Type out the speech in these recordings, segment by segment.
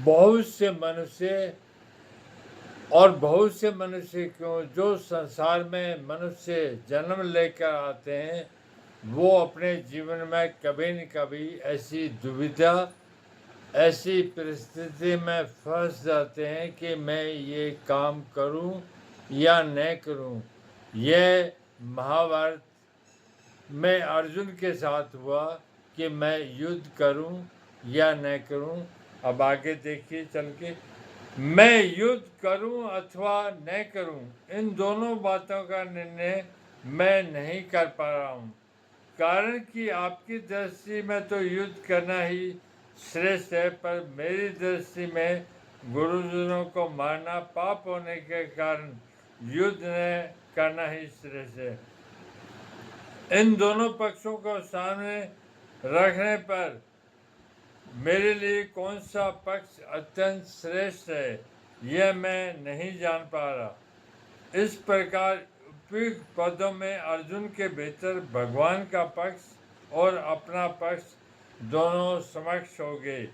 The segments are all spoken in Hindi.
बहुत से मनुष्य और बहुत से मनुष्य क्यों, जो संसार में मनुष्य जन्म लेकर आते हैं, वो अपने जीवन में कभी न कभी ऐसी दुविधा, ऐसी परिस्थिति में फंस जाते हैं कि मैं ये काम करूं या न करूं। यह महाभारत में अर्जुन के साथ हुआ कि मैं युद्ध करूं या न करूं। अब आगे देखिए चल के, मैं युद्ध करूं अथवा न करूं, इन दोनों बातों का निर्णय मैं नहीं कर पा रहा हूं। कारण कि आपकी दृष्टि में तो युद्ध करना ही श्रेष्ठ है, पर मेरी दृष्टि में गुरुजनों को मारना पाप होने के कारण युद्ध न करना ही श्रेष्ठ है। इन दोनों पक्षों को सामने रखने पर मेरे लिए कौन सा पक्ष अत्यंत श्रेष्ठ है, यह मैं नहीं जान पा रहा। इस प्रकार उपयुक्त पदों में अर्जुन के भीतर भगवान का पक्ष और अपना पक्ष दोनों समक्ष हो गए।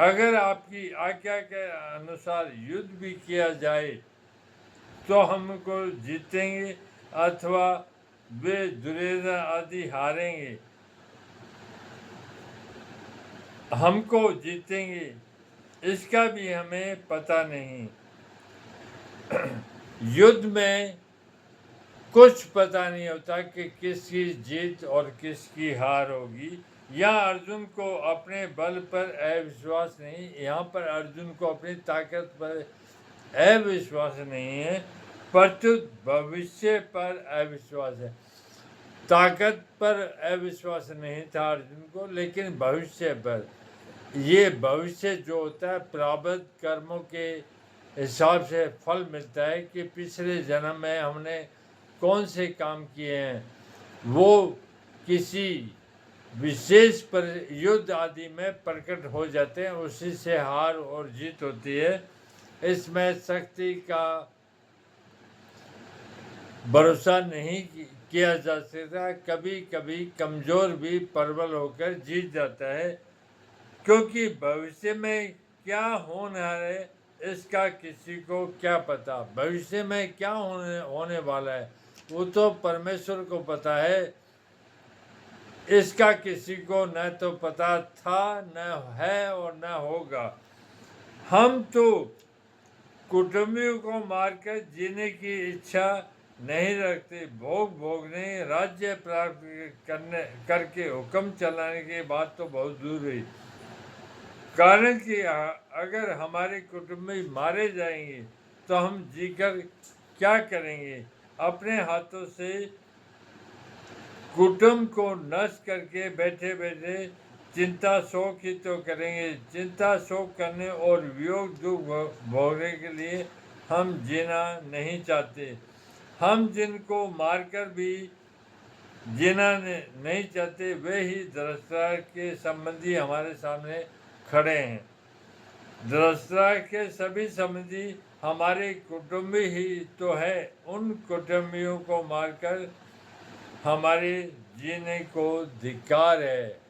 अगर आपकी आज्ञा के अनुसार युद्ध भी किया जाए तो हमको जीतेंगे अथवा वे दुर्योधन आदि हारेंगे, हमको जीतेंगे इसका भी हमें पता नहीं। युद्ध में कुछ पता नहीं होता कि किसकी जीत और किसकी हार होगी। यहाँ अर्जुन को अपने बल पर अविश्वास नहीं, यहाँ पर अर्जुन को अपनी ताकत पर अविश्वास नहीं है, प्रत्युत भविष्य पर अविश्वास है। ताकत पर अविश्वास नहीं था अर्जुन को, लेकिन भविष्य पर। ये भविष्य जो होता है प्रारब्ध कर्मों के हिसाब से फल मिलता है कि पिछले जन्म में हमने कौन से काम किए हैं, वो किसी विशेष पर युद्ध आदि में प्रकट हो जाते हैं, उसी से हार और जीत होती है। इसमें शक्ति का भरोसा नहीं किया जा सकता। कभी कभी कमजोर भी प्रबल होकर जीत जाता है, क्योंकि भविष्य में क्या होना है इसका किसी को क्या पता। भविष्य में क्या होने वाला है वो तो परमेश्वर को पता है, इसका किसी को न तो पता था, न है और न होगा। हम तो कुटुंबियों को मारकर जीने की इच्छा नहीं रखते, भोगने राज्य प्राप्त करके हुक्म चलाने की बात तो बहुत दूर हुई। कारण कि अगर हमारे कुटुंबी मारे जाएंगे तो हम जीकर क्या करेंगे। अपने हाथों से कुटुंब को नष्ट करके बैठे बैठे चिंता शोक ही तो करेंगे। चिंता शोक करने और वियोग दुख भोगने के लिए हम जीना नहीं चाहते। हम जिनको मारकर भी जीना नहीं चाहते, वे ही धृतराष्ट्र के संबंधी हमारे सामने खड़े हैं। धृतराष्ट्र के सभी संबंधी हमारे कुटुंबी ही तो है। उन कुटुंबियों को मारकर हमारे जीने को धिक्कार है।